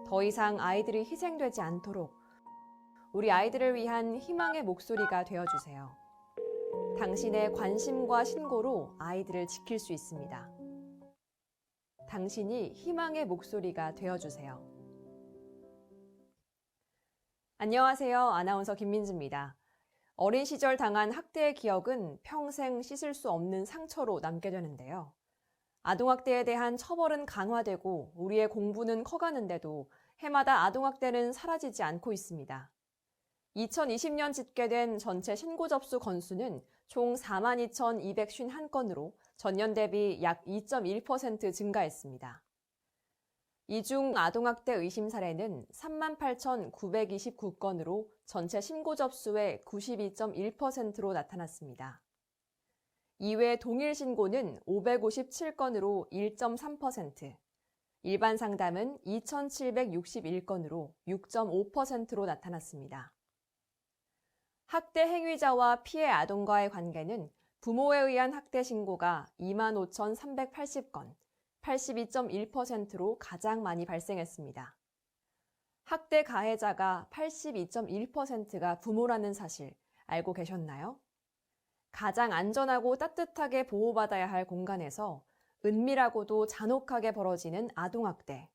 더 이상 아이들이 희생되지 않도록 우리 아이들을 위한 희망의 목소리가 되어주세요. 당신의 관심과 신고로 아이들을 지킬 수 있습니다. 당신이 희망의 목소리가 되어주세요. 안녕하세요. 아나운서 김민지입니다. 어린 시절 당한 학대의 기억은 평생 씻을 수 없는 상처로 남게 되는데요. 아동학대에 대한 처벌은 강화되고 우리의 공부는 커가는데도 해마다 아동학대는 사라지지 않고 있습니다. 2020년 집계된 전체 신고 접수 건수는 총 42,251건으로 전년 대비 약 2.1% 증가했습니다. 이 중 아동학대 의심 사례는 38,929건으로 전체 신고 접수의 92.1%로 나타났습니다. 이외 동일 신고는 557건으로 1.3%, 일반 상담은 2,761건으로 6.5%로 나타났습니다. 학대 행위자와 피해 아동과의 관계는 부모에 의한 학대 신고가 25,380건, 82.1%로 가장 많이 발생했습니다. 학대 가해자가 82.1%가 부모라는 사실 알고 계셨나요? 가장 안전하고 따뜻하게 보호받아야 할 공간에서 은밀하고도 잔혹하게 벌어지는 아동학대.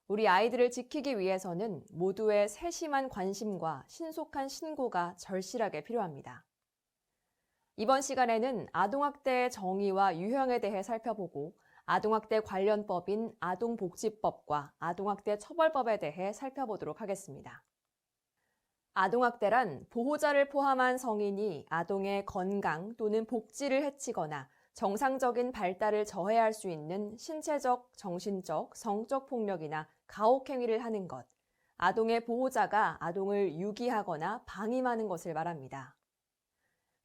우리 아이들을 지키기 위해서는 모두의 세심한 관심과 신속한 신고가 절실하게 필요합니다. 이번 시간에는 아동학대의 정의와 유형에 대해 살펴보고 아동학대 관련법인 아동복지법과 아동학대 처벌법에 대해 살펴보도록 하겠습니다. 아동학대란 보호자를 포함한 성인이 아동의 건강 또는 복지를 해치거나 정상적인 발달을 저해할 수 있는 신체적, 정신적, 성적 폭력이나 가혹행위를 하는 것, 아동의 보호자가 아동을 유기하거나 방임하는 것을 말합니다.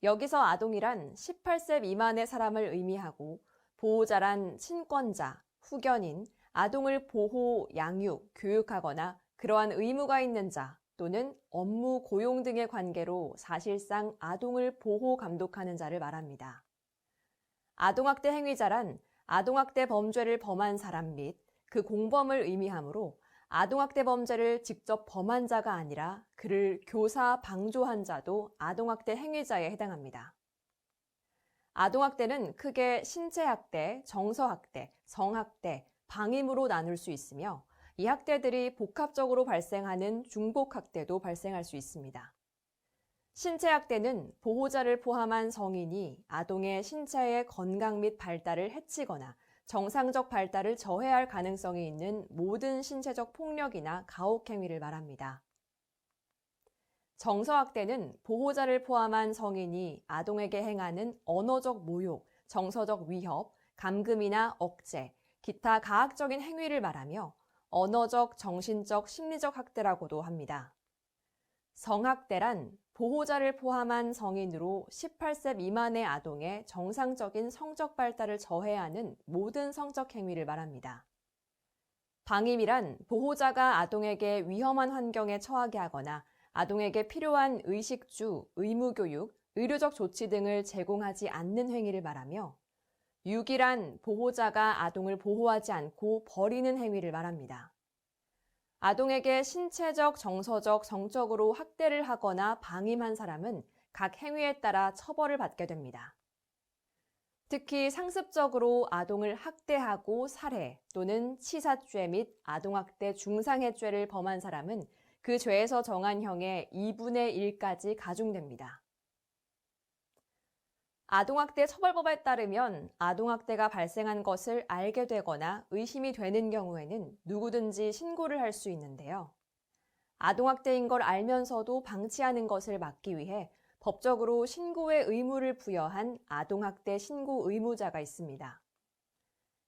여기서 아동이란 18세 미만의 사람을 의미하고 보호자란 친권자, 후견인, 아동을 보호, 양육, 교육하거나 그러한 의무가 있는 자 또는 업무, 고용 등의 관계로 사실상 아동을 보호, 감독하는 자를 말합니다. 아동학대 행위자란 아동학대 범죄를 범한 사람 및 그 공범을 의미하므로 아동학대 범죄를 직접 범한 자가 아니라 그를 교사, 방조한 자도 아동학대 행위자에 해당합니다. 아동학대는 크게 신체학대, 정서학대, 성학대, 방임으로 나눌 수 있으며 이 학대들이 복합적으로 발생하는 중복학대도 발생할 수 있습니다. 신체학대는 보호자를 포함한 성인이 아동의 신체의 건강 및 발달을 해치거나 정상적 발달을 저해할 가능성이 있는 모든 신체적 폭력이나 가혹행위를 말합니다. 정서학대는 보호자를 포함한 성인이 아동에게 행하는 언어적 모욕, 정서적 위협, 감금이나 억제, 기타 가학적인 행위를 말하며 언어적, 정신적, 심리적 학대라고도 합니다. 성학대란 보호자를 포함한 성인으로 18세 미만의 아동의 정상적인 성적 발달을 저해하는 모든 성적 행위를 말합니다. 방임이란 보호자가 아동에게 위험한 환경에 처하게 하거나 아동에게 필요한 의식주, 의무교육, 의료적 조치 등을 제공하지 않는 행위를 말하며 유기란 보호자가 아동을 보호하지 않고 버리는 행위를 말합니다. 아동에게 신체적, 정서적, 성적으로 학대를 하거나 방임한 사람은 각 행위에 따라 처벌을 받게 됩니다. 특히 상습적으로 아동을 학대하고 살해 또는 치사죄 및 아동학대 중상해죄를 범한 사람은 그 죄에서 정한 형의 2분의 1까지 가중됩니다. 아동학대 처벌법에 따르면 아동학대가 발생한 것을 알게 되거나 의심이 되는 경우에는 누구든지 신고를 할 수 있는데요. 아동학대인 걸 알면서도 방치하는 것을 막기 위해 법적으로 신고의 의무를 부여한 아동학대 신고 의무자가 있습니다.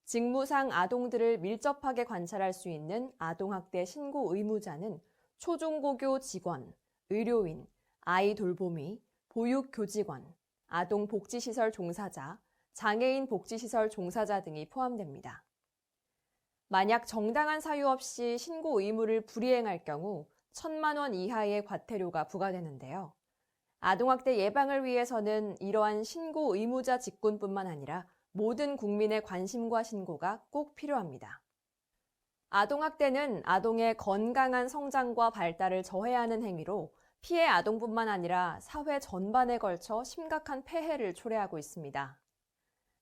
직무상 아동들을 밀접하게 관찰할 수 있는 아동학대 신고 의무자는 초중고교 직원, 의료인, 아이 돌보미, 보육교직원, 아동복지시설 종사자, 장애인 복지시설 종사자 등이 포함됩니다. 만약 정당한 사유 없이 신고 의무를 불이행할 경우 1,000만 원 이하의 과태료가 부과되는데요. 아동학대 예방을 위해서는 이러한 신고 의무자 직군뿐만 아니라 모든 국민의 관심과 신고가 꼭 필요합니다. 아동학대는 아동의 건강한 성장과 발달을 저해하는 행위로 피해 아동뿐만 아니라 사회 전반에 걸쳐 심각한 폐해를 초래하고 있습니다.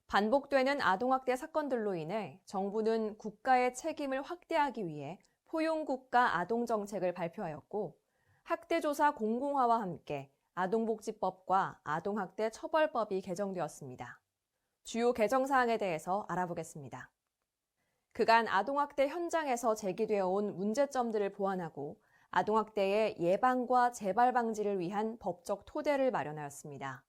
반복되는 아동학대 사건들로 인해 정부는 국가의 책임을 확대하기 위해 포용국가 아동정책을 발표하였고, 학대조사 공공화와 함께 아동복지법과 아동학대 처벌법이 개정되었습니다. 주요 개정 사항에 대해서 알아보겠습니다. 그간 아동학대 현장에서 제기되어 온 문제점들을 보완하고 아동학대의 예방과 재발 방지를 위한 법적 토대를 마련하였습니다.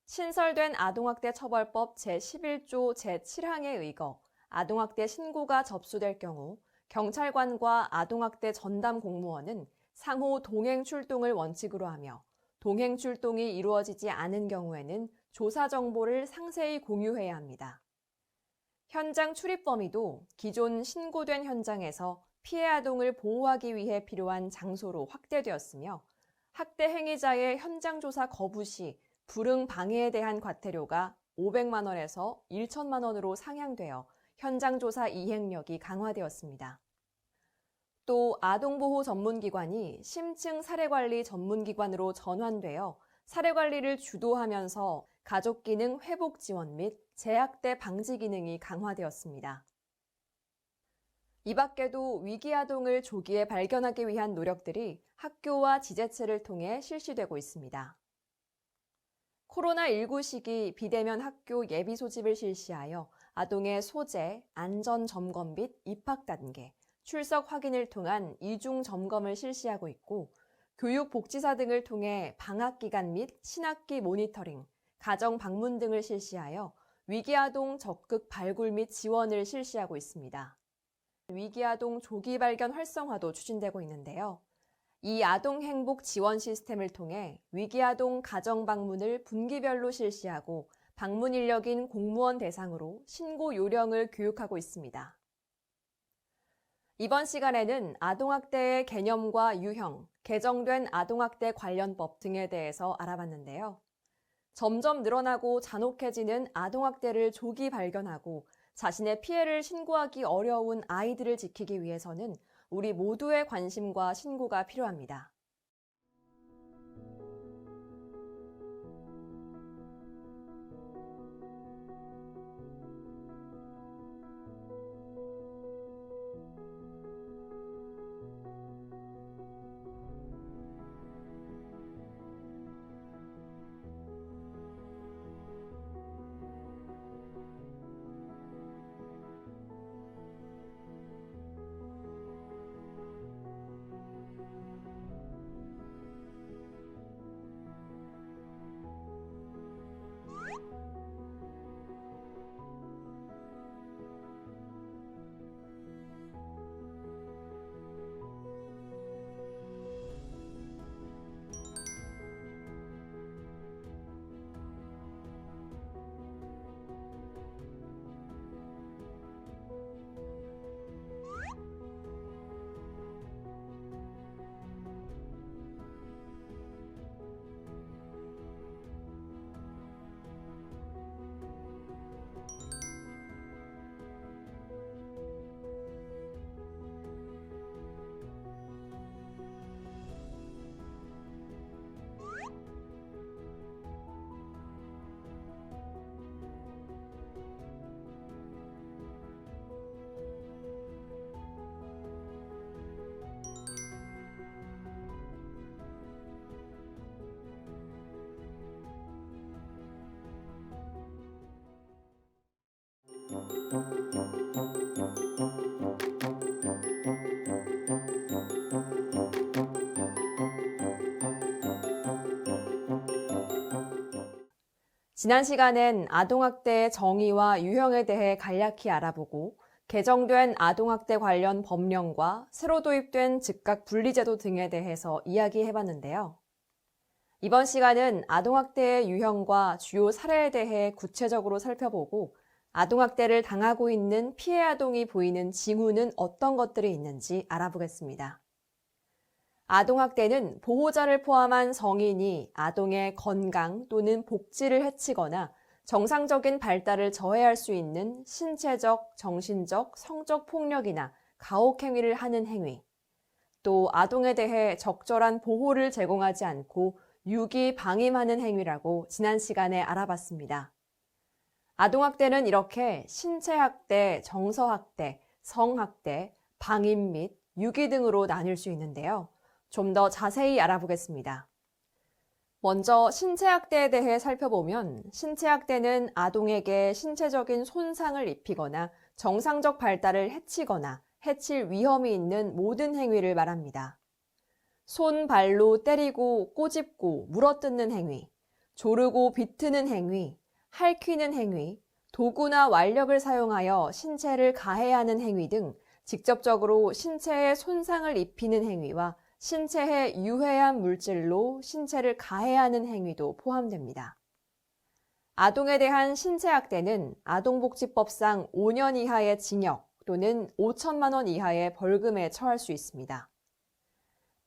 신설된 아동학대 처벌법 제11조 제7항에 의거 아동학대 신고가 접수될 경우 경찰관과 아동학대 전담 공무원은 상호 동행 출동을 원칙으로 하며 동행 출동이 이루어지지 않은 경우에는 조사 정보를 상세히 공유해야 합니다. 현장 출입 범위도 기존 신고된 현장에서 피해 아동을 보호하기 위해 필요한 장소로 확대되었으며 학대 행위자의 현장 조사 거부 시 불응 방해에 대한 과태료가 500만 원에서 1천만 원으로 상향되어 현장 조사 이행력이 강화되었습니다. 또 아동보호 전문기관이 심층 사례관리 전문기관으로 전환되어 사례관리를 주도하면서 가족기능 회복 지원 및 재학대 방지 기능이 강화되었습니다. 이 밖에도 위기 아동을 조기에 발견하기 위한 노력들이 학교와 지자체를 통해 실시되고 있습니다. 코로나19 시기 비대면 학교 예비 소집을 실시하여 아동의 소재, 안전 점검 및 입학 단계, 출석 확인을 통한 이중 점검을 실시하고 있고, 교육복지사 등을 통해 방학 기간 및 신학기 모니터링, 가정 방문 등을 실시하여 위기아동 적극 발굴 및 지원을 실시하고 있습니다. 위기아동 조기 발견 활성화도 추진되고 있는데요. 이 아동 행복 지원 시스템을 통해 위기아동 가정 방문을 분기별로 실시하고 방문 인력인 공무원 대상으로 신고 요령을 교육하고 있습니다. 이번 시간에는 아동학대의 개념과 유형, 개정된 아동학대 관련법 등에 대해서 알아봤는데요. 점점 늘어나고 잔혹해지는 아동학대를 조기 발견하고 자신의 피해를 신고하기 어려운 아이들을 지키기 위해서는 우리 모두의 관심과 신고가 필요합니다. 지난 시간엔 아동학대의 정의와 유형에 대해 간략히 알아보고 개정된 아동학대 관련 법령과 새로 도입된 즉각 분리제도 등에 대해서 이야기해봤는데요. 이번 시간은 아동학대의 유형과 주요 사례에 대해 구체적으로 살펴보고 아동학대를 당하고 있는 피해 아동이 보이는 징후는 어떤 것들이 있는지 알아보겠습니다. 아동학대는 보호자를 포함한 성인이 아동의 건강 또는 복지를 해치거나 정상적인 발달을 저해할 수 있는 신체적, 정신적, 성적 폭력이나 가혹행위를 하는 행위, 또 아동에 대해 적절한 보호를 제공하지 않고 유기 방임하는 행위라고 지난 시간에 알아봤습니다. 아동학대는 이렇게 신체학대, 정서학대, 성학대, 방임 및 유기 등으로 나뉠 수 있는데요. 좀 더 자세히 알아보겠습니다. 먼저 신체학대에 대해 살펴보면 신체학대는 아동에게 신체적인 손상을 입히거나 정상적 발달을 해치거나 해칠 위험이 있는 모든 행위를 말합니다. 손, 발로 때리고 꼬집고 물어뜯는 행위, 조르고 비트는 행위, 핥히는 행위, 도구나 완력을 사용하여 신체를 가해하는 행위 등 직접적으로 신체에 손상을 입히는 행위와 신체에 유해한 물질로 신체를 가해하는 행위도 포함됩니다. 아동에 대한 신체학대는 아동복지법상 5년 이하의 징역 또는 5천만 원 이하의 벌금에 처할 수 있습니다.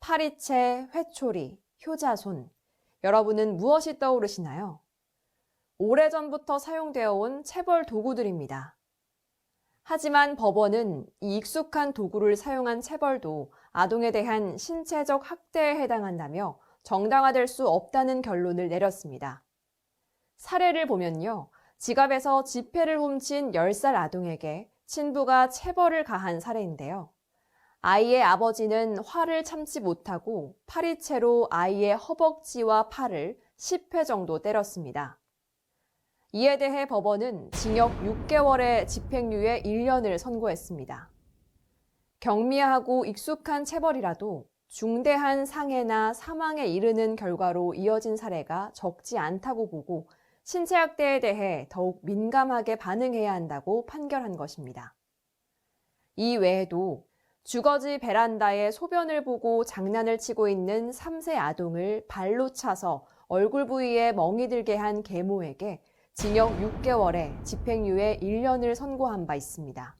파리채, 회초리, 효자손, 여러분은 무엇이 떠오르시나요? 오래전부터 사용되어 온 체벌 도구들입니다. 하지만 법원은 이 익숙한 도구를 사용한 체벌도 아동에 대한 신체적 학대에 해당한다며 정당화될 수 없다는 결론을 내렸습니다. 사례를 보면요. 지갑에서 지폐를 훔친 10살 아동에게 친부가 체벌을 가한 사례인데요. 아이의 아버지는 화를 참지 못하고 파리채로 아이의 허벅지와 팔을 10회 정도 때렸습니다. 이에 대해 법원은 징역 6개월에 집행유예 1년을 선고했습니다. 경미하고 익숙한 체벌이라도 중대한 상해나 사망에 이르는 결과로 이어진 사례가 적지 않다고 보고 신체학대에 대해 더욱 민감하게 반응해야 한다고 판결한 것입니다. 이 외에도 주거지 베란다에 소변을 보고 장난을 치고 있는 3세 아동을 발로 차서 얼굴 부위에 멍이 들게 한 계모에게 징역 6개월에 집행유예 1년을 선고한 바 있습니다.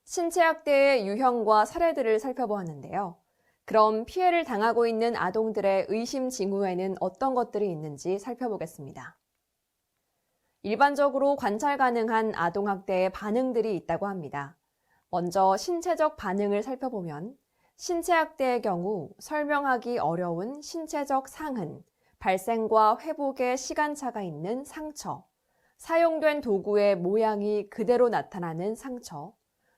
신체학대의 유형과 사례들을 살펴보았는데요. 그럼 피해를 당하고 있는 아동들의 의심 징후에는 어떤 것들이 있는지 살펴보겠습니다. 일반적으로 관찰 가능한 아동학대의 반응들이 있다고 합니다. 먼저 신체적 반응을 살펴보면 신체학대의 경우 설명하기 어려운 신체적 상흔, 발생과 회복의 시간차가 있는 상처, 사용된 도구의 모양이 그대로 나타나는 상처,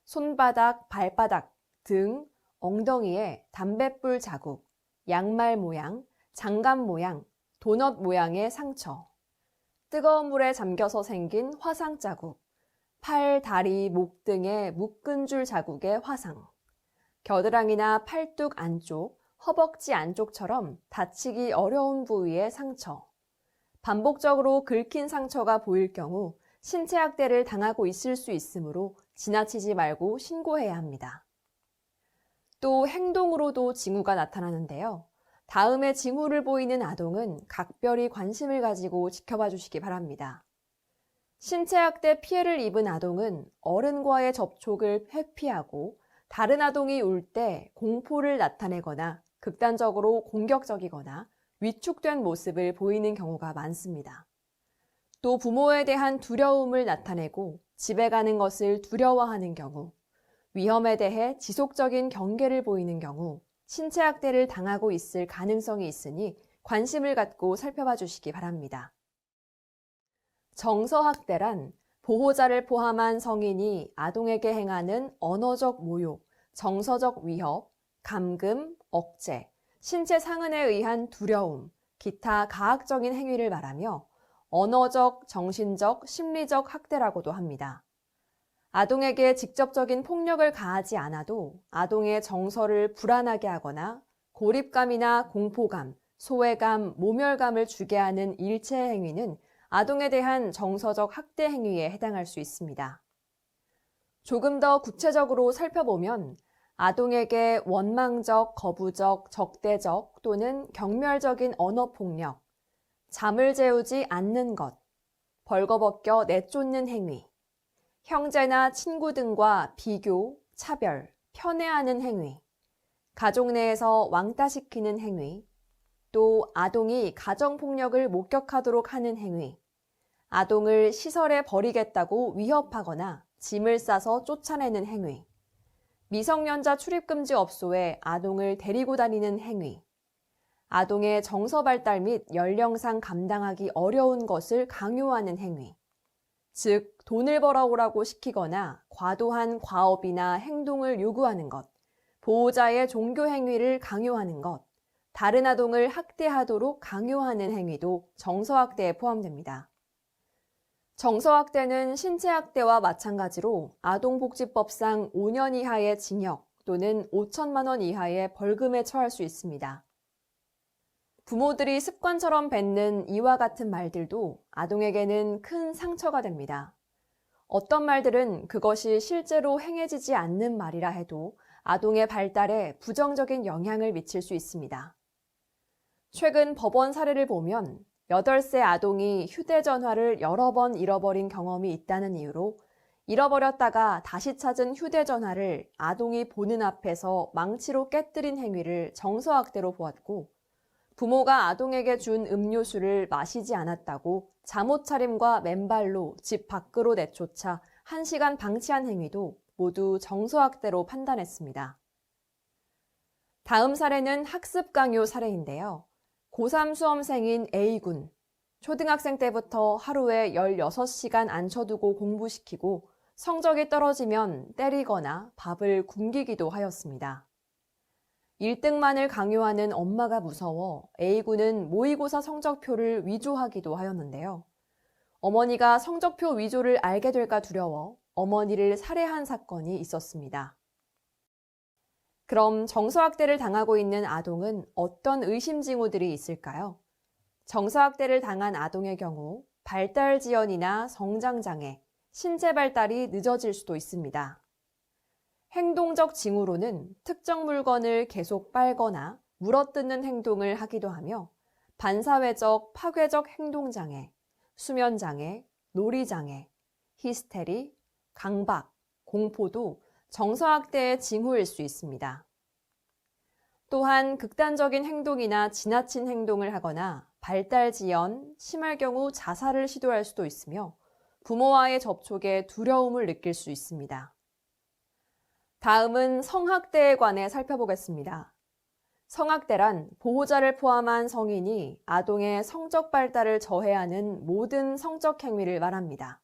손바닥, 발바닥, 등, 엉덩이에 담뱃불 자국, 양말 모양, 장갑 모양, 도넛 모양의 상처, 뜨거운 물에 잠겨서 생긴 화상 자국, 팔, 다리, 목 등의 묶은 줄 자국의 화상, 겨드랑이나 팔뚝 안쪽, 허벅지 안쪽처럼 다치기 어려운 부위의 상처, 반복적으로 긁힌 상처가 보일 경우 신체학대를 당하고 있을 수 있으므로 지나치지 말고 신고해야 합니다. 또 행동으로도 징후가 나타나는데요. 다음에 징후를 보이는 아동은 각별히 관심을 가지고 지켜봐 주시기 바랍니다. 신체학대 피해를 입은 아동은 어른과의 접촉을 회피하고 다른 아동이 울 때 공포를 나타내거나 극단적으로 공격적이거나 위축된 모습을 보이는 경우가 많습니다. 또 부모에 대한 두려움을 나타내고 집에 가는 것을 두려워하는 경우, 위험에 대해 지속적인 경계를 보이는 경우 신체학대를 당하고 있을 가능성이 있으니 관심을 갖고 살펴봐 주시기 바랍니다. 정서학대란 보호자를 포함한 성인이 아동에게 행하는 언어적 모욕, 정서적 위협, 감금, 억제, 신체 상흔에 의한 두려움, 기타 가학적인 행위를 말하며 언어적, 정신적, 심리적 학대라고도 합니다. 아동에게 직접적인 폭력을 가하지 않아도 아동의 정서를 불안하게 하거나 고립감이나 공포감, 소외감, 모멸감을 주게 하는 일체 행위는 아동에 대한 정서적 학대 행위에 해당할 수 있습니다. 조금 더 구체적으로 살펴보면 아동에게 원망적, 거부적, 적대적 또는 경멸적인 언어폭력, 잠을 재우지 않는 것, 벌거벗겨 내쫓는 행위, 형제나 친구 등과 비교, 차별, 편애하는 행위, 가족 내에서 왕따시키는 행위, 또 아동이 가정폭력을 목격하도록 하는 행위, 아동을 시설에 버리겠다고 위협하거나 짐을 싸서 쫓아내는 행위, 미성년자 출입금지 업소에 아동을 데리고 다니는 행위, 아동의 정서 발달 및 연령상 감당하기 어려운 것을 강요하는 행위, 즉 돈을 벌어오라고 시키거나 과도한 과업이나 행동을 요구하는 것, 보호자의 종교 행위를 강요하는 것, 다른 아동을 학대하도록 강요하는 행위도 정서학대에 포함됩니다. 정서학대는 신체학대와 마찬가지로 아동복지법상 5년 이하의 징역 또는 5천만 원 이하의 벌금에 처할 수 있습니다. 부모들이 습관처럼 뱉는 이와 같은 말들도 아동에게는 큰 상처가 됩니다. 어떤 말들은 그것이 실제로 행해지지 않는 말이라 해도 아동의 발달에 부정적인 영향을 미칠 수 있습니다. 최근 법원 사례를 보면 8세 아동이 휴대전화를 여러 번 잃어버린 경험이 있다는 이유로 잃어버렸다가 다시 찾은 휴대전화를 아동이 보는 앞에서 망치로 깨뜨린 행위를 정서학대로 보았고, 부모가 아동에게 준 음료수를 마시지 않았다고 잠옷 차림과 맨발로 집 밖으로 내쫓아 1시간 방치한 행위도 모두 정서학대로 판단했습니다. 다음 사례는 학습 강요 사례인데요. 고3 수험생인 A군, 초등학생 때부터 하루에 16시간 앉혀두고 공부시키고 성적이 떨어지면 때리거나 밥을 굶기기도 하였습니다. 1등만을 강요하는 엄마가 무서워 A군은 모의고사 성적표를 위조하기도 하였는데요. 어머니가 성적표 위조를 알게 될까 두려워 어머니를 살해한 사건이 있었습니다. 그럼 정서학대를 당하고 있는 아동은 어떤 의심 징후들이 있을까요? 정서학대를 당한 아동의 경우 발달 지연이나 성장장애, 신체 발달이 늦어질 수도 있습니다. 행동적 징후로는 특정 물건을 계속 빨거나 물어뜯는 행동을 하기도 하며 반사회적, 파괴적 행동장애, 수면장애, 놀이장애, 히스테리, 강박, 공포도 정서학대의 징후일 수 있습니다. 또한 극단적인 행동이나 지나친 행동을 하거나 발달 지연, 심할 경우 자살을 시도할 수도 있으며 부모와의 접촉에 두려움을 느낄 수 있습니다. 다음은 성학대에 관해 살펴보겠습니다. 성학대란 보호자를 포함한 성인이 아동의 성적 발달을 저해하는 모든 성적 행위를 말합니다.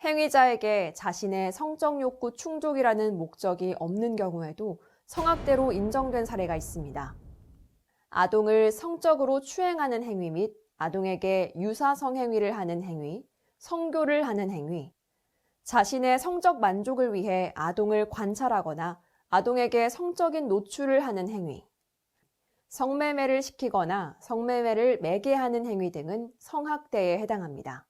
행위자에게 자신의 성적 욕구 충족이라는 목적이 없는 경우에도 성학대로 인정된 사례가 있습니다. 아동을 성적으로 추행하는 행위 및 아동에게 유사성 행위를 하는 행위, 성교를 하는 행위, 자신의 성적 만족을 위해 아동을 관찰하거나 아동에게 성적인 노출을 하는 행위, 성매매를 시키거나 성매매를 매개하는 행위 등은 성학대에 해당합니다.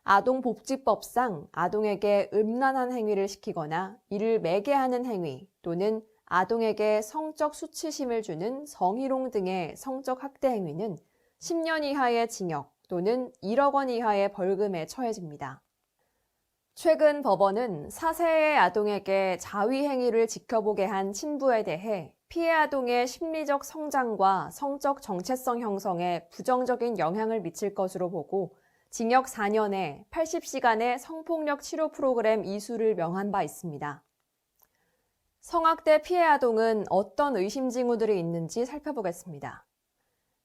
아동복지법상 아동에게 음란한 행위를 시키거나 이를 매개하는 행위 또는 아동에게 성적 수치심을 주는 성희롱 등의 성적 학대 행위는 10년 이하의 징역 또는 1억 원 이하의 벌금에 처해집니다. 최근 법원은 4세의 아동에게 자위 행위를 지켜보게 한 친부에 대해 피해 아동의 심리적 성장과 성적 정체성 형성에 부정적인 영향을 미칠 것으로 보고 징역 4년에 80시간의 성폭력 치료 프로그램 이수를 명한 바 있습니다. 성학대 피해 아동은 어떤 의심 징후들이 있는지 살펴보겠습니다.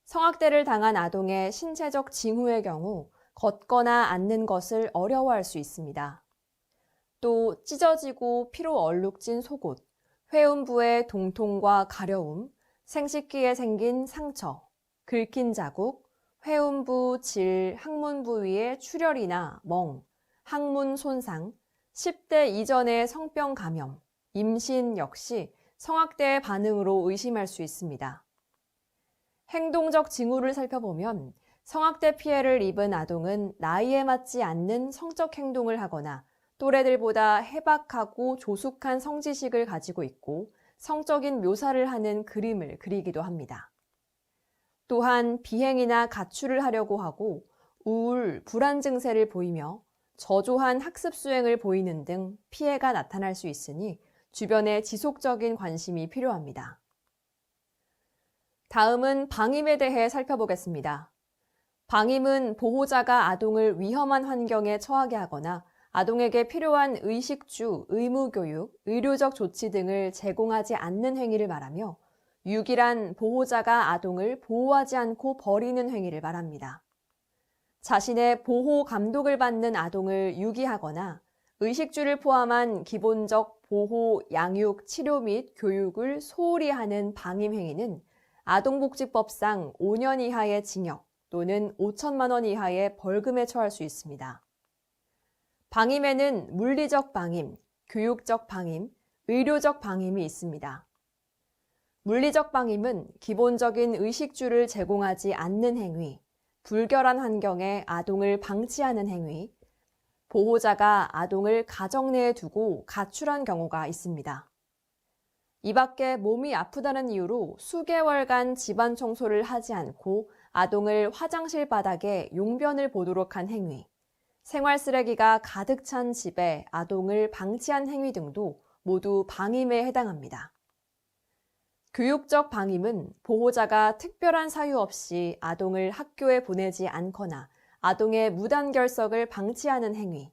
성학대를 당한 아동의 신체적 징후의 경우 걷거나 앉는 것을 어려워할 수 있습니다. 또 찢어지고 피로 얼룩진 속옷, 회음부의 동통과 가려움, 생식기에 생긴 상처, 긁힌 자국, 회음부, 질, 항문 부위의 출혈이나 멍, 항문 손상, 10대 이전의 성병 감염, 임신 역시 성학대의 반응으로 의심할 수 있습니다. 행동적 징후를 살펴보면 성학대 피해를 입은 아동은 나이에 맞지 않는 성적 행동을 하거나 또래들보다 해박하고 조숙한 성지식을 가지고 있고 성적인 묘사를 하는 그림을 그리기도 합니다. 또한 비행이나 가출을 하려고 하고 우울, 불안 증세를 보이며 저조한 학습 수행을 보이는 등 피해가 나타날 수 있으니 주변에 지속적인 관심이 필요합니다. 다음은 방임에 대해 살펴보겠습니다. 방임은 보호자가 아동을 위험한 환경에 처하게 하거나 아동에게 필요한 의식주, 의무교육, 의료적 조치 등을 제공하지 않는 행위를 말하며 유기란 보호자가 아동을 보호하지 않고 버리는 행위를 말합니다. 자신의 보호 감독을 받는 아동을 유기하거나 의식주를 포함한 기본적 보호, 양육, 치료 및 교육을 소홀히 하는 방임 행위는 아동복지법상 5년 이하의 징역 또는 5천만 원 이하의 벌금에 처할 수 있습니다. 방임에는 물리적 방임, 교육적 방임, 의료적 방임이 있습니다. 물리적 방임은 기본적인 의식주를 제공하지 않는 행위, 불결한 환경에 아동을 방치하는 행위, 보호자가 아동을 가정 내에 두고 가출한 경우가 있습니다. 이 밖에 몸이 아프다는 이유로 수개월간 집안 청소를 하지 않고 아동을 화장실 바닥에 용변을 보도록 한 행위, 생활 쓰레기가 가득 찬 집에 아동을 방치한 행위 등도 모두 방임에 해당합니다. 교육적 방임은 보호자가 특별한 사유 없이 아동을 학교에 보내지 않거나 아동의 무단결석을 방치하는 행위,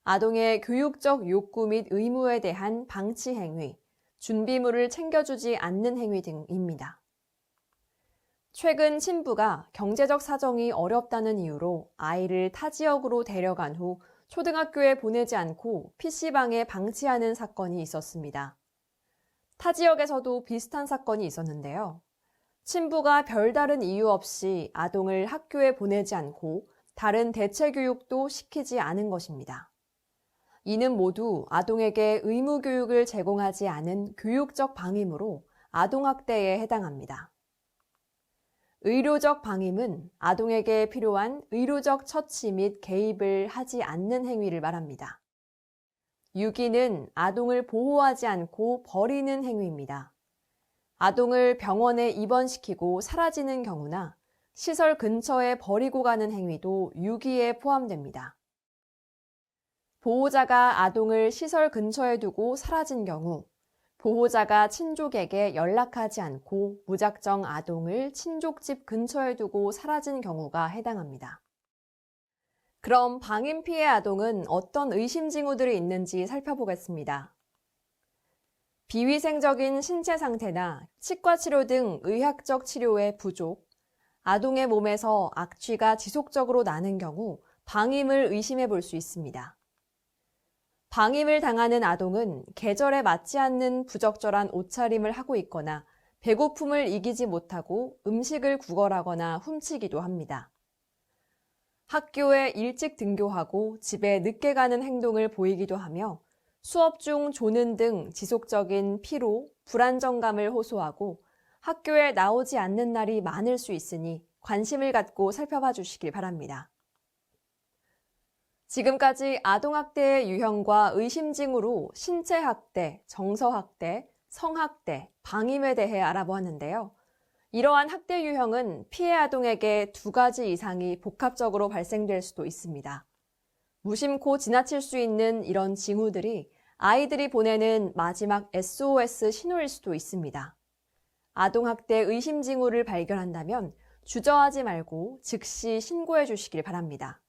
아동의 교육적 욕구 및 의무에 대한 방치 행위, 준비물을 챙겨주지 않는 행위 등입니다. 최근 친부가 경제적 사정이 어렵다는 이유로 아이를 타 지역으로 데려간 후 초등학교에 보내지 않고 PC방에 방치하는 사건이 있었습니다. 타 지역에서도 비슷한 사건이 있었는데요. 친부가 별다른 이유 없이 아동을 학교에 보내지 않고 다른 대체 교육도 시키지 않은 것입니다. 이는 모두 아동에게 의무 교육을 제공하지 않은 교육적 방임으로 아동학대에 해당합니다. 의료적 방임은 아동에게 필요한 의료적 처치 및 개입을 하지 않는 행위를 말합니다. 유기는 아동을 보호하지 않고 버리는 행위입니다. 아동을 병원에 입원시키고 사라지는 경우나 시설 근처에 버리고 가는 행위도 유기에 포함됩니다. 보호자가 아동을 시설 근처에 두고 사라진 경우, 보호자가 친족에게 연락하지 않고 무작정 아동을 친족집 근처에 두고 사라진 경우가 해당합니다. 그럼 방임 피해 아동은 어떤 의심 징후들이 있는지 살펴보겠습니다. 비위생적인 신체 상태나 치과 치료 등 의학적 치료의 부족, 아동의 몸에서 악취가 지속적으로 나는 경우 방임을 의심해 볼 수 있습니다. 방임을 당하는 아동은 계절에 맞지 않는 부적절한 옷차림을 하고 있거나 배고픔을 이기지 못하고 음식을 구걸하거나 훔치기도 합니다. 학교에 일찍 등교하고 집에 늦게 가는 행동을 보이기도 하며 수업 중 조는 등 지속적인 피로, 불안정감을 호소하고 학교에 나오지 않는 날이 많을 수 있으니 관심을 갖고 살펴봐 주시길 바랍니다. 지금까지 아동학대의 유형과 의심징후로 신체학대, 정서학대, 성학대, 방임에 대해 알아보았는데요. 이러한 학대 유형은 피해 아동에게 2가지 이상이 복합적으로 발생될 수도 있습니다. 무심코 지나칠 수 있는 이런 징후들이 아이들이 보내는 마지막 SOS 신호일 수도 있습니다. 아동학대 의심 징후를 발견한다면 주저하지 말고 즉시 신고해 주시길 바랍니다.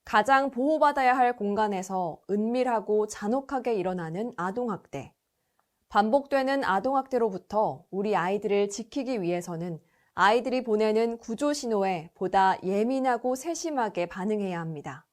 가장 보호받아야 할 공간에서 은밀하고 잔혹하게 일어나는 아동학대. 반복되는 아동학대로부터 우리 아이들을 지키기 위해서는 아이들이 보내는 구조 신호에 보다 예민하고 세심하게 반응해야 합니다.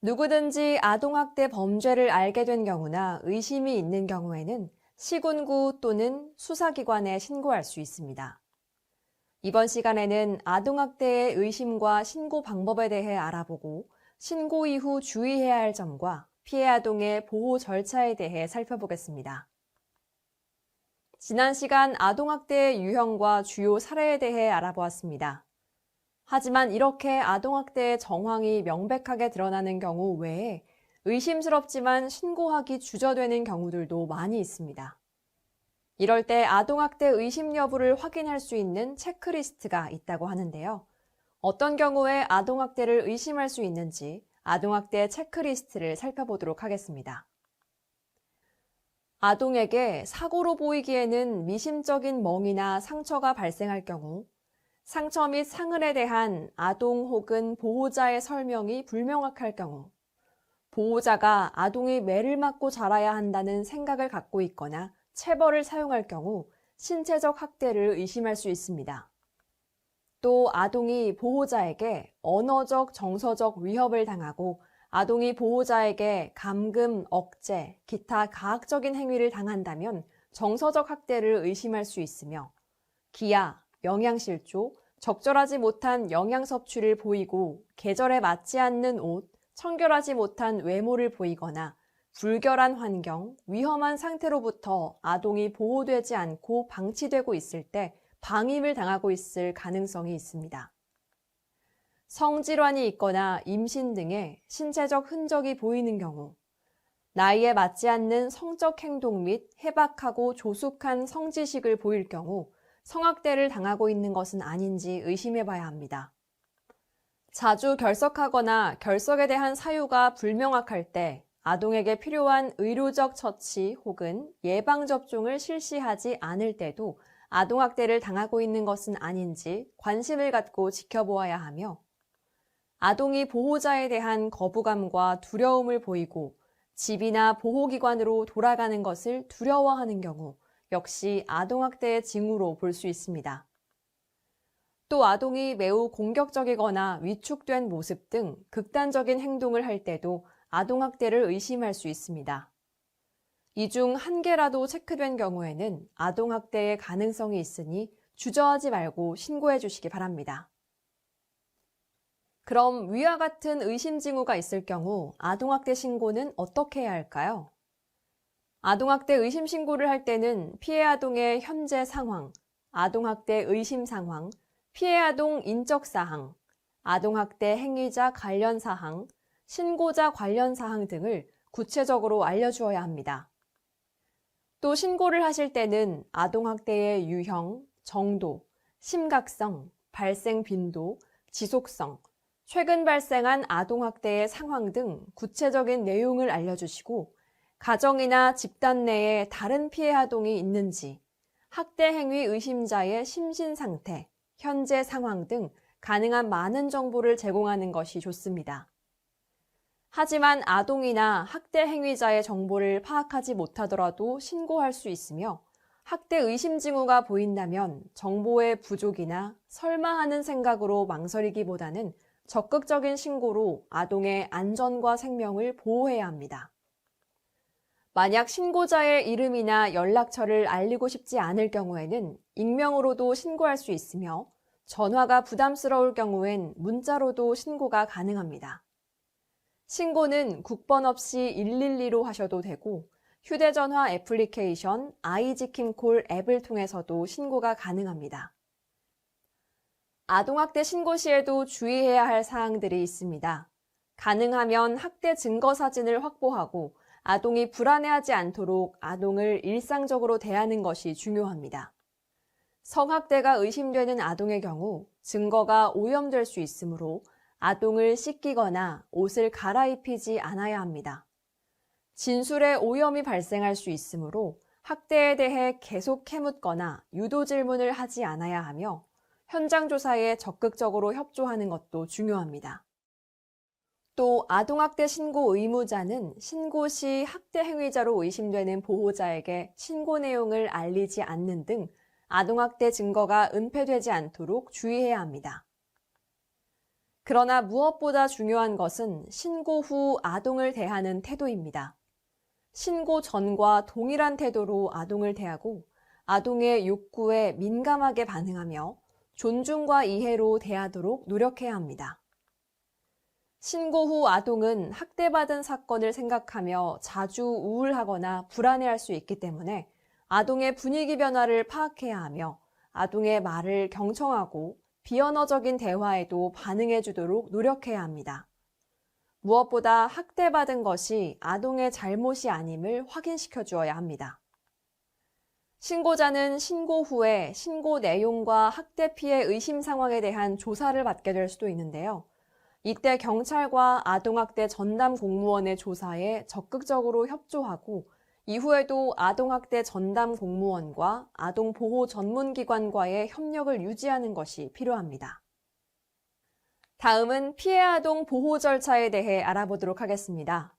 누구든지 아동학대 범죄를 알게 된 경우나 의심이 있는 경우에는 시군구 또는 수사기관에 신고할 수 있습니다. 이번 시간에는 아동학대의 의심과 신고 방법에 대해 알아보고 신고 이후 주의해야 할 점과 피해 아동의 보호 절차에 대해 살펴보겠습니다. 지난 시간 아동학대의 유형과 주요 사례에 대해 알아보았습니다. 하지만 이렇게 아동학대의 정황이 명백하게 드러나는 경우 외에 의심스럽지만 신고하기 주저되는 경우들도 많이 있습니다. 이럴 때 아동학대 의심 여부를 확인할 수 있는 체크리스트가 있다고 하는데요. 어떤 경우에 아동학대를 의심할 수 있는지 아동학대 체크리스트를 살펴보도록 하겠습니다. 아동에게 사고로 보이기에는 미심적인 멍이나 상처가 발생할 경우, 상처 및 상흔에 대한 아동 혹은 보호자의 설명이 불명확할 경우, 보호자가 아동이 매를 맞고 자라야 한다는 생각을 갖고 있거나 체벌을 사용할 경우 신체적 학대를 의심할 수 있습니다. 또 아동이 보호자에게 언어적, 정서적 위협을 당하고 아동이 보호자에게 감금, 억제, 기타 가학적인 행위를 당한다면 정서적 학대를 의심할 수 있으며 기아, 영양실조, 적절하지 못한 영양 섭취를 보이고 계절에 맞지 않는 옷, 청결하지 못한 외모를 보이거나 불결한 환경, 위험한 상태로부터 아동이 보호되지 않고 방치되고 있을 때 방임을 당하고 있을 가능성이 있습니다. 성질환이 있거나 임신 등의 신체적 흔적이 보이는 경우, 나이에 맞지 않는 성적 행동 및 해박하고 조숙한 성지식을 보일 경우 성학대를 당하고 있는 것은 아닌지 의심해 봐야 합니다. 자주 결석하거나 결석에 대한 사유가 불명확할 때 아동에게 필요한 의료적 처치 혹은 예방접종을 실시하지 않을 때도 아동학대를 당하고 있는 것은 아닌지 관심을 갖고 지켜보아야 하며 아동이 보호자에 대한 거부감과 두려움을 보이고 집이나 보호기관으로 돌아가는 것을 두려워하는 경우 역시 아동학대의 징후로 볼 수 있습니다. 또 아동이 매우 공격적이거나 위축된 모습 등 극단적인 행동을 할 때도 아동학대를 의심할 수 있습니다. 이 중 한 개라도 체크된 경우에는 아동학대의 가능성이 있으니 주저하지 말고 신고해 주시기 바랍니다. 그럼 위와 같은 의심 징후가 있을 경우 아동학대 신고는 어떻게 해야 할까요? 아동학대 의심 신고를 할 때는 피해 아동의 현재 상황, 아동학대 의심 상황, 피해 아동 인적 사항, 아동학대 행위자 관련 사항, 신고자 관련 사항 등을 구체적으로 알려주어야 합니다. 또 신고를 하실 때는 아동학대의 유형, 정도, 심각성, 발생 빈도, 지속성, 최근 발생한 아동학대의 상황 등 구체적인 내용을 알려주시고 가정이나 집단 내에 다른 피해 아동이 있는지, 학대 행위 의심자의 심신 상태, 현재 상황 등 가능한 많은 정보를 제공하는 것이 좋습니다. 하지만 아동이나 학대 행위자의 정보를 파악하지 못하더라도 신고할 수 있으며 학대 의심 징후가 보인다면 정보의 부족이나 설마 하는 생각으로 망설이기보다는 적극적인 신고로 아동의 안전과 생명을 보호해야 합니다. 만약 신고자의 이름이나 연락처를 알리고 싶지 않을 경우에는 익명으로도 신고할 수 있으며 전화가 부담스러울 경우엔 문자로도 신고가 가능합니다. 신고는 국번 없이 112로 하셔도 되고 휴대전화 애플리케이션 아이지킴콜 앱을 통해서도 신고가 가능합니다. 아동학대 신고 시에도 주의해야 할 사항들이 있습니다. 가능하면 학대 증거 사진을 확보하고 아동이 불안해하지 않도록 아동을 일상적으로 대하는 것이 중요합니다. 성학대가 의심되는 아동의 경우 증거가 오염될 수 있으므로 아동을 씻기거나 옷을 갈아입히지 않아야 합니다. 진술에 오염이 발생할 수 있으므로 학대에 대해 계속 캐묻거나 유도 질문을 하지 않아야 하며 현장 조사에 적극적으로 협조하는 것도 중요합니다. 또 아동학대 신고 의무자는 신고 시 학대 행위자로 의심되는 보호자에게 신고 내용을 알리지 않는 등 아동학대 증거가 은폐되지 않도록 주의해야 합니다. 그러나 무엇보다 중요한 것은 신고 후 아동을 대하는 태도입니다. 신고 전과 동일한 태도로 아동을 대하고 아동의 욕구에 민감하게 반응하며 존중과 이해로 대하도록 노력해야 합니다. 신고 후 아동은 학대받은 사건을 생각하며 자주 우울하거나 불안해할 수 있기 때문에 아동의 분위기 변화를 파악해야 하며 아동의 말을 경청하고 비언어적인 대화에도 반응해 주도록 노력해야 합니다. 무엇보다 학대받은 것이 아동의 잘못이 아님을 확인시켜 주어야 합니다. 신고자는 신고 후에 신고 내용과 학대 피해 의심 상황에 대한 조사를 받게 될 수도 있는데요. 이때 경찰과 아동학대 전담 공무원의 조사에 적극적으로 협조하고 이후에도 아동학대 전담 공무원과 아동보호 전문기관과의 협력을 유지하는 것이 필요합니다. 다음은 피해 아동 보호 절차에 대해 알아보도록 하겠습니다.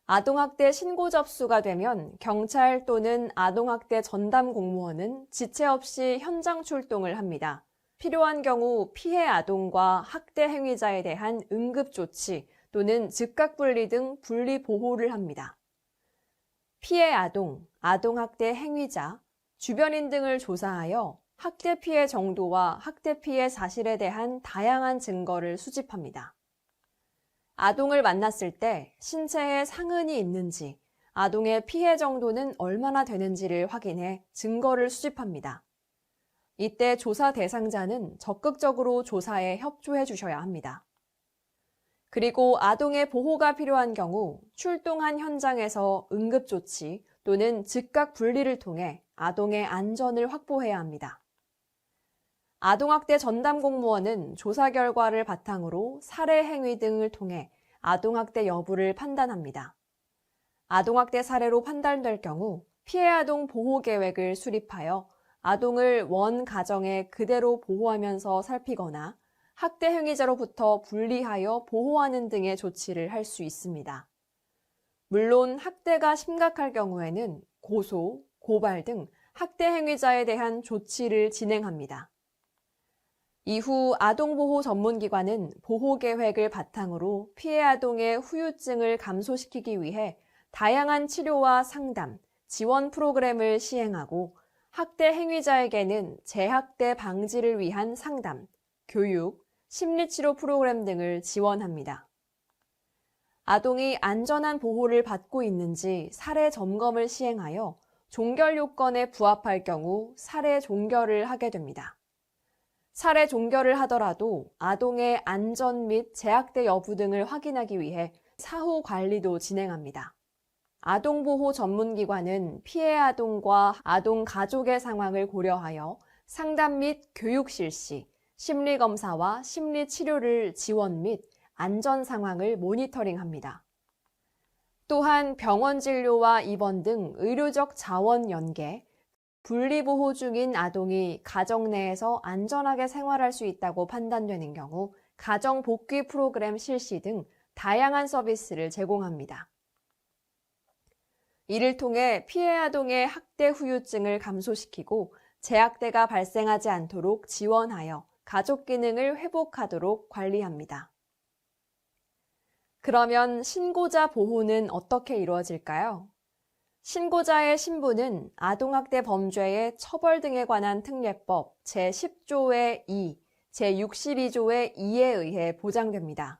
아동학대 신고 접수가 되면 경찰 또는 아동학대 전담 공무원은 지체 없이 현장 출동을 합니다. 필요한 경우 피해 아동과 학대 행위자에 대한 응급조치 또는 즉각분리 등 분리 보호를 합니다. 피해 아동, 아동학대 행위자, 주변인 등을 조사하여 학대 피해 정도와 학대 피해 사실에 대한 다양한 증거를 수집합니다. 아동을 만났을 때 신체에 상흔이 있는지, 아동의 피해 정도는 얼마나 되는지를 확인해 증거를 수집합니다. 이때 조사 대상자는 적극적으로 조사에 협조해 주셔야 합니다. 그리고 아동의 보호가 필요한 경우 출동한 현장에서 응급조치 또는 즉각 분리를 통해 아동의 안전을 확보해야 합니다. 아동학대 전담 공무원은 조사 결과를 바탕으로 사례 행위 등을 통해 아동학대 여부를 판단합니다. 아동학대 사례로 판단될 경우 피해 아동 보호 계획을 수립하여 아동을 원 가정에 그대로 보호하면서 살피거나 학대 행위자로부터 분리하여 보호하는 등의 조치를 할 수 있습니다. 물론 학대가 심각할 경우에는 고소, 고발 등 학대 행위자에 대한 조치를 진행합니다. 이후 아동보호 전문기관은 보호계획을 바탕으로 피해 아동의 후유증을 감소시키기 위해 다양한 치료와 상담, 지원 프로그램을 시행하고 학대 행위자에게는 재학대 방지를 위한 상담, 교육, 심리치료 프로그램 등을 지원합니다. 아동이 안전한 보호를 받고 있는지 사례 점검을 시행하여 종결 요건에 부합할 경우 사례 종결을 하게 됩니다. 사례 종결을 하더라도 아동의 안전 및 재학대 여부 등을 확인하기 위해 사후 관리도 진행합니다. 아동보호 전문기관은 피해 아동과 아동 가족의 상황을 고려하여 상담 및 교육 실시, 심리검사와 심리치료를 지원 및 안전 상황을 모니터링합니다. 또한 병원 진료와 입원 등 의료적 자원 연계, 분리보호 중인 아동이 가정 내에서 안전하게 생활할 수 있다고 판단되는 경우 가정 복귀 프로그램 실시 등 다양한 서비스를 제공합니다. 이를 통해 피해 아동의 학대 후유증을 감소시키고 재학대가 발생하지 않도록 지원하여 가족 기능을 회복하도록 관리합니다. 그러면 신고자 보호는 어떻게 이루어질까요? 신고자의 신분은 아동학대 범죄의 처벌 등에 관한 특례법 제10조의 2, 제62조의 2에 의해 보장됩니다.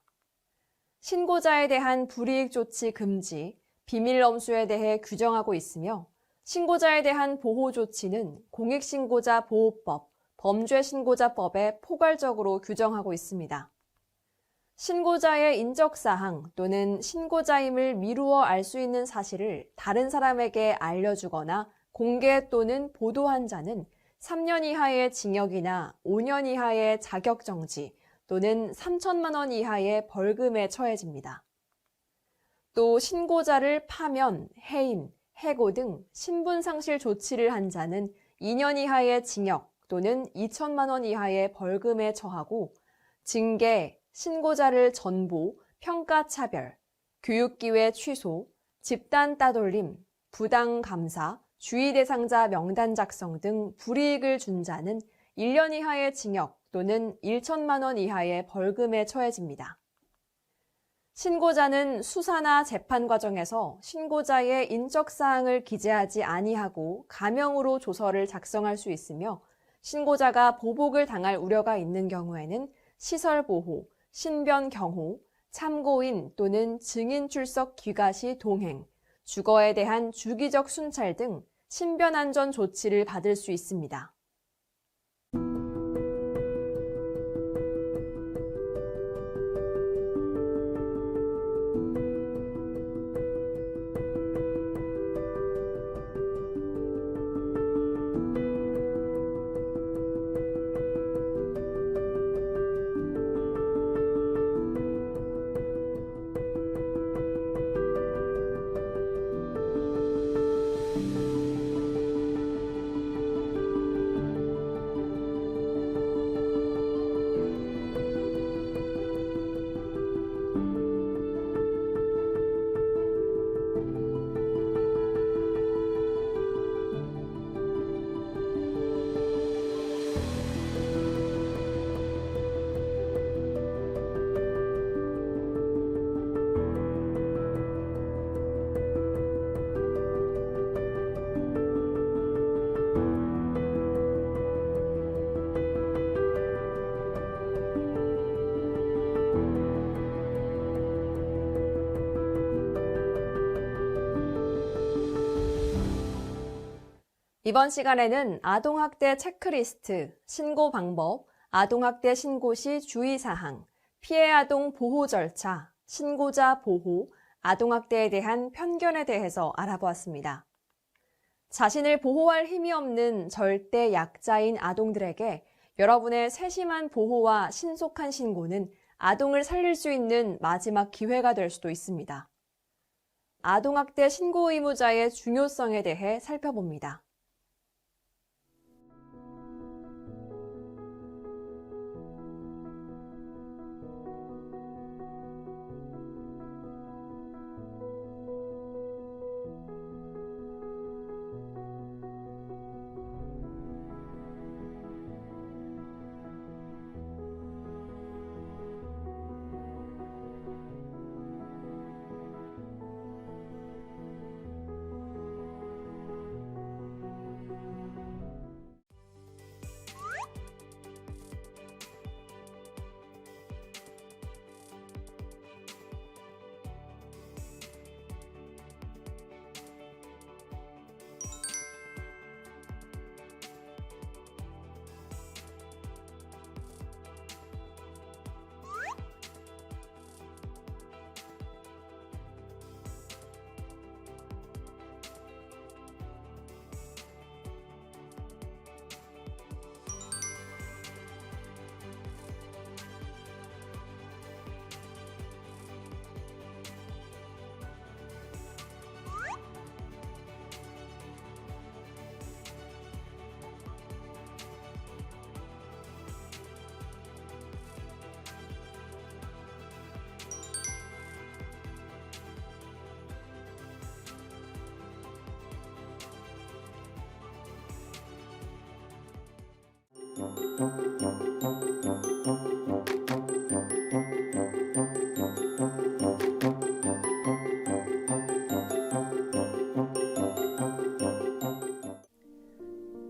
신고자에 대한 불이익 조치 금지, 비밀 엄수에 대해 규정하고 있으며 신고자에 대한 보호 조치는 공익신고자 보호법, 범죄신고자법에 포괄적으로 규정하고 있습니다. 신고자의 인적사항 또는 신고자임을 미루어 알 수 있는 사실을 다른 사람에게 알려주거나 공개 또는 보도한 자는 3년 이하의 징역이나 5년 이하의 자격정지 또는 3천만 원 이하의 벌금에 처해집니다. 또 신고자를 파면, 해임, 해고 등 신분상실 조치를 한 자는 2년 이하의 징역 또는 2천만 원 이하의 벌금에 처하고 징계, 신고자를 전보, 평가차별, 교육기회 취소, 집단 따돌림, 부당감사, 주의 대상자 명단 작성 등 불이익을 준 자는 1년 이하의 징역 또는 1천만 원 이하의 벌금에 처해집니다. 신고자는 수사나 재판 과정에서 신고자의 인적사항을 기재하지 아니하고 가명으로 조서를 작성할 수 있으며 신고자가 보복을 당할 우려가 있는 경우에는 시설보호, 신변경호, 참고인 또는 증인 출석 귀가 시 동행, 주거에 대한 주기적 순찰 등 신변안전 조치를 받을 수 있습니다. 이번 시간에는 아동학대 체크리스트, 신고 방법, 아동학대 신고 시 주의사항, 피해 아동 보호 절차, 신고자 보호, 아동학대에 대한 편견에 대해서 알아보았습니다. 자신을 보호할 힘이 없는 절대 약자인 아동들에게 여러분의 세심한 보호와 신속한 신고는 아동을 살릴 수 있는 마지막 기회가 될 수도 있습니다. 아동학대 신고 의무자의 중요성에 대해 살펴봅니다.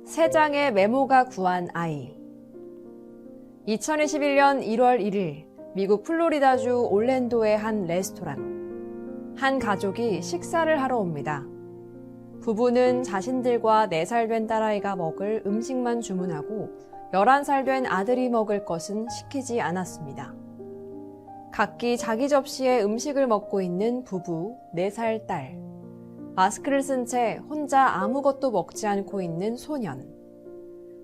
세 장의 메모가 구한 아이. 2021년 1월 1일 미국 플로리다주 올랜도의 한 레스토랑. 한 가족이 식사를 하러 옵니다. 부부는 자신들과 4살 된 딸아이가 먹을 음식만 주문하고 11살 된 아들이 먹을 것은 시키지 않았습니다. 각기 자기 접시에 음식을 먹고 있는 부부, 4살 딸. 마스크를 쓴 채 혼자 아무것도 먹지 않고 있는 소년.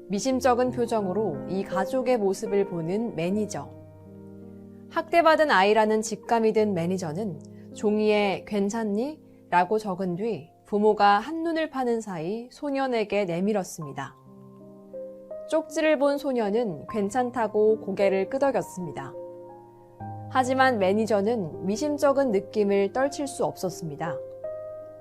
미심쩍은 표정으로 이 가족의 모습을 보는 매니저. 학대받은 아이라는 직감이 든 매니저는 종이에 괜찮니? 라고 적은 뒤 부모가 한눈을 파는 사이 소년에게 내밀었습니다. 쪽지를 본 소년은 괜찮다고 고개를 끄덕였습니다. 하지만 매니저는 미심쩍은 느낌을 떨칠 수 없었습니다.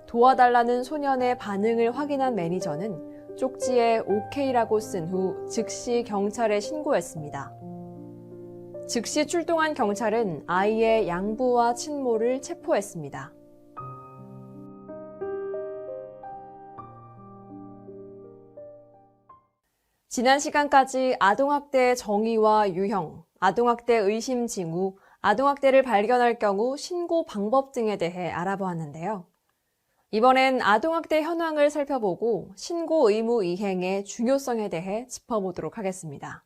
도와달라는 소년의 반응을 확인한 매니저는 쪽지에 OK라고 쓴 후 즉시 경찰에 신고했습니다. 즉시 출동한 경찰은 아이의 양부와 친모를 체포했습니다. 지난 시간까지 아동학대의 정의와 유형, 아동학대 의심 징후, 아동학대를 발견할 경우 신고 방법 등에 대해 알아보았는데요. 이번엔 아동학대 현황을 살펴보고 신고 의무 이행의 중요성에 대해 짚어보도록 하겠습니다.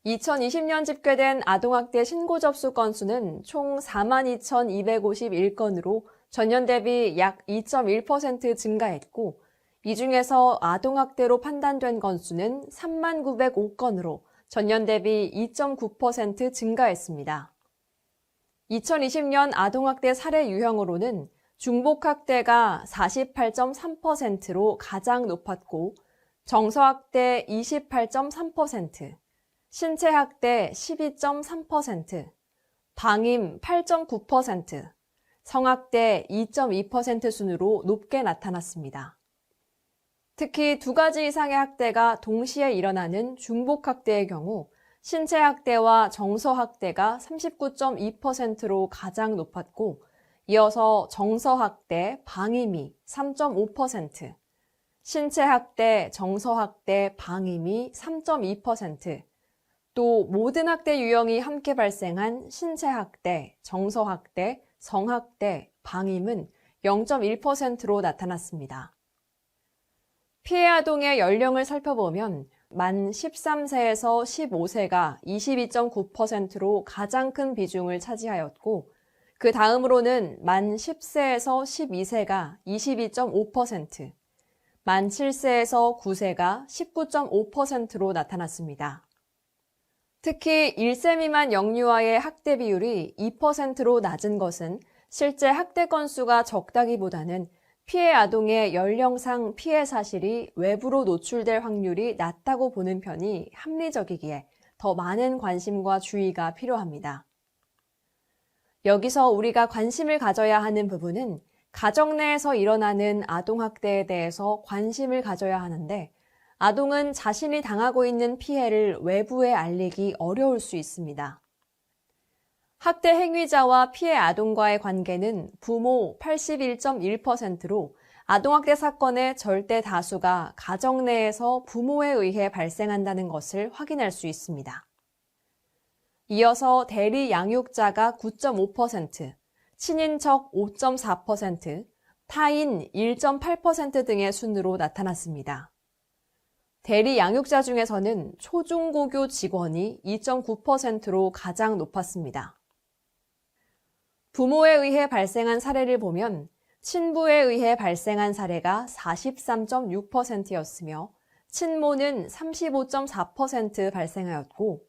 2020년 집계된 아동학대 신고 접수 건수는 총 42,251건으로 전년 대비 약 2.1% 증가했고, 이 중에서 아동학대로 판단된 건수는 39,005건으로 전년 대비 2.9% 증가했습니다. 2020년 아동학대 사례 유형으로는 중복학대가 48.3%로 가장 높았고, 정서학대 28.3%, 신체학대 12.3%, 방임 8.9%, 성학대 2.2% 순으로 높게 나타났습니다. 특히 두 가지 이상의 학대가 동시에 일어나는 중복학대의 경우 신체학대와 정서학대가 39.2%로 가장 높았고, 이어서 정서학대, 방임이 3.5%, 신체학대, 정서학대, 방임이 3.2%, 또 모든 학대 유형이 함께 발생한 신체학대, 정서학대, 성학대, 방임은 0.1%로 나타났습니다. 피해 아동의 연령을 살펴보면 만 13세에서 15세가 22.9%로 가장 큰 비중을 차지하였고, 그 다음으로는 만 10세에서 12세가 22.5%, 만 7세에서 9세가 19.5%로 나타났습니다. 특히 1세 미만 영유아의 학대 비율이 2%로 낮은 것은 실제 학대 건수가 적다기보다는 피해 아동의 연령상 피해 사실이 외부로 노출될 확률이 낮다고 보는 편이 합리적이기에 더 많은 관심과 주의가 필요합니다. 여기서 우리가 관심을 가져야 하는 부분은 가정 내에서 일어나는 아동학대에 대해서 관심을 가져야 하는데, 아동은 자신이 당하고 있는 피해를 외부에 알리기 어려울 수 있습니다. 학대 행위자와 피해 아동과의 관계는 부모 81.1%로 아동학대 사건의 절대 다수가 가정 내에서 부모에 의해 발생한다는 것을 확인할 수 있습니다. 이어서 대리 양육자가 9.5%, 친인척 5.4%, 타인 1.8% 등의 순으로 나타났습니다. 대리 양육자 중에서는 초중고교 직원이 2.9%로 가장 높았습니다. 부모에 의해 발생한 사례를 보면 친부에 의해 발생한 사례가 43.6%였으며 친모는 35.4% 발생하였고,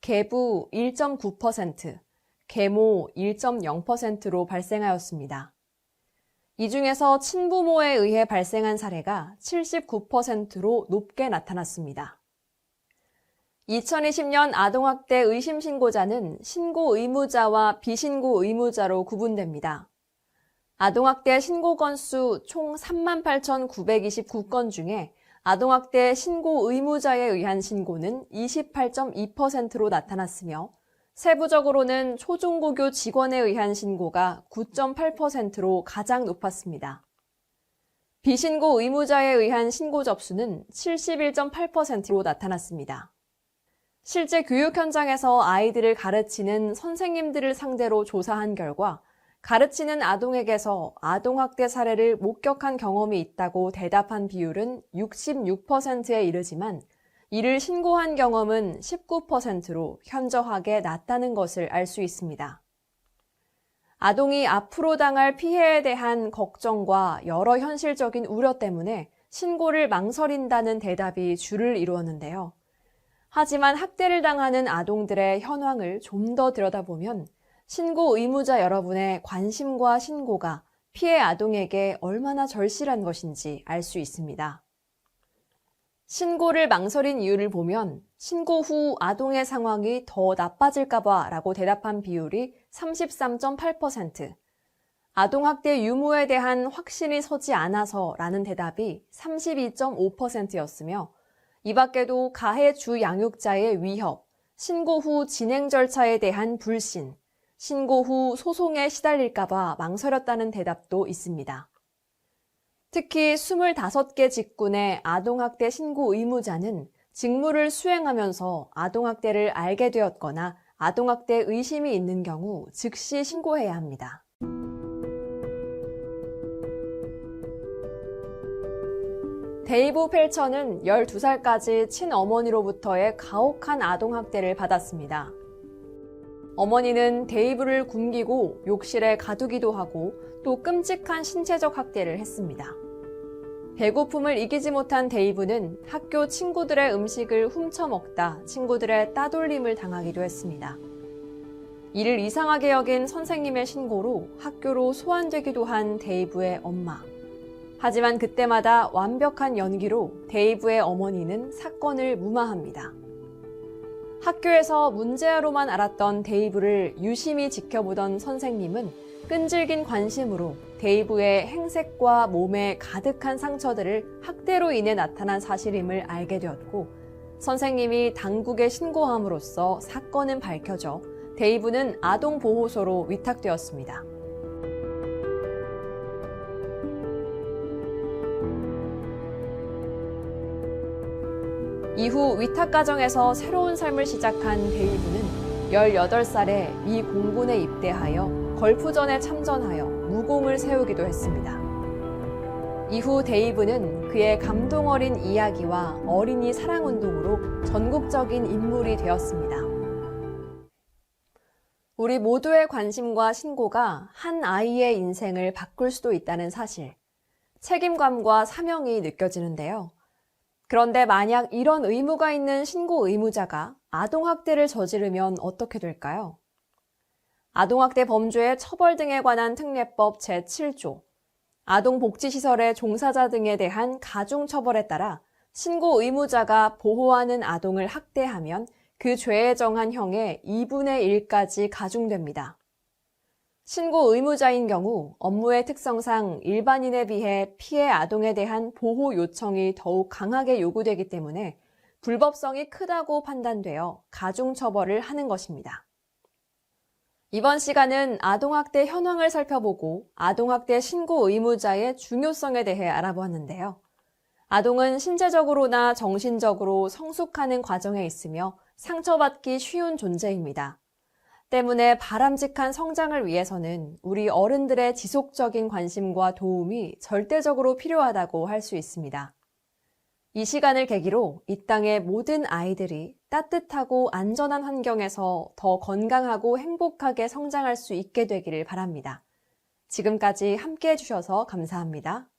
계부 1.9%, 계모 1.0%로 발생하였습니다. 이 중에서 친부모에 의해 발생한 사례가 79%로 높게 나타났습니다. 2020년 아동학대 의심 신고자는 신고 의무자와 비신고 의무자로 구분됩니다. 아동학대 신고 건수 총 38,929건 중에 아동학대 신고 의무자에 의한 신고는 28.2%로 나타났으며, 세부적으로는 초중고교 직원에 의한 신고가 9.8%로 가장 높았습니다. 비신고 의무자에 의한 신고 접수는 71.8%로 나타났습니다. 실제 교육 현장에서 아이들을 가르치는 선생님들을 상대로 조사한 결과 가르치는 아동에게서 아동학대 사례를 목격한 경험이 있다고 대답한 비율은 66%에 이르지만 이를 신고한 경험은 19%로 현저하게 낮다는 것을 알 수 있습니다. 아동이 앞으로 당할 피해에 대한 걱정과 여러 현실적인 우려 때문에 신고를 망설인다는 대답이 주를 이루었는데요. 하지만 학대를 당하는 아동들의 현황을 좀 더 들여다보면 신고 의무자 여러분의 관심과 신고가 피해 아동에게 얼마나 절실한 것인지 알 수 있습니다. 신고를 망설인 이유를 보면 신고 후 아동의 상황이 더 나빠질까봐 라고 대답한 비율이 33.8%, 아동학대 유무에 대한 확신이 서지 않아서 라는 대답이 32.5%였으며 이 밖에도 가해 주 양육자의 위협, 신고 후 진행 절차에 대한 불신, 신고 후 소송에 시달릴까봐 망설였다는 대답도 있습니다. 특히 25개 직군의 아동학대 신고 의무자는 직무를 수행하면서 아동학대를 알게 되었거나 아동학대 의심이 있는 경우 즉시 신고해야 합니다. 데이브 펠처는 12살까지 친어머니로부터의 가혹한 아동학대를 받았습니다. 어머니는 데이브를 굶기고 욕실에 가두기도 하고 또 끔찍한 신체적 학대를 했습니다. 배고픔을 이기지 못한 데이브는 학교 친구들의 음식을 훔쳐 먹다 친구들의 따돌림을 당하기도 했습니다. 이를 이상하게 여긴 선생님의 신고로 학교로 소환되기도 한 데이브의 엄마. 하지만 그때마다 완벽한 연기로 데이브의 어머니는 사건을 무마합니다. 학교에서 문제아로만 알았던 데이브를 유심히 지켜보던 선생님은 끈질긴 관심으로 데이브의 행색과 몸에 가득한 상처들을 학대로 인해 나타난 사실임을 알게 되었고, 선생님이 당국에 신고함으로써 사건은 밝혀져 데이브는 아동보호소로 위탁되었습니다. 이후 위탁 가정에서 새로운 삶을 시작한 데이브는 18살에 미 공군에 입대하여 걸프전에 참전하여 무공을 세우기도 했습니다. 이후 데이브는 그의 감동 어린 이야기와 어린이 사랑운동으로 전국적인 인물이 되었습니다. 우리 모두의 관심과 신고가 한 아이의 인생을 바꿀 수도 있다는 사실, 책임감과 사명이 느껴지는데요. 그런데 만약 이런 의무가 있는 신고 의무자가 아동학대를 저지르면 어떻게 될까요? 아동학대 범죄의 처벌 등에 관한 특례법 제7조, 아동복지시설의 종사자 등에 대한 가중처벌에 따라 신고 의무자가 보호하는 아동을 학대하면 그 죄에 정한 형의 2분의 1까지 가중됩니다. 신고 의무자인 경우 업무의 특성상 일반인에 비해 피해 아동에 대한 보호 요청이 더욱 강하게 요구되기 때문에 불법성이 크다고 판단되어 가중처벌을 하는 것입니다. 이번 시간은 아동학대 현황을 살펴보고 아동학대 신고 의무자의 중요성에 대해 알아보았는데요. 아동은 신체적으로나 정신적으로 성숙하는 과정에 있으며 상처받기 쉬운 존재입니다. 때문에 바람직한 성장을 위해서는 우리 어른들의 지속적인 관심과 도움이 절대적으로 필요하다고 할 수 있습니다. 이 시간을 계기로 이 땅의 모든 아이들이 따뜻하고 안전한 환경에서 더 건강하고 행복하게 성장할 수 있게 되기를 바랍니다. 지금까지 함께 해주셔서 감사합니다.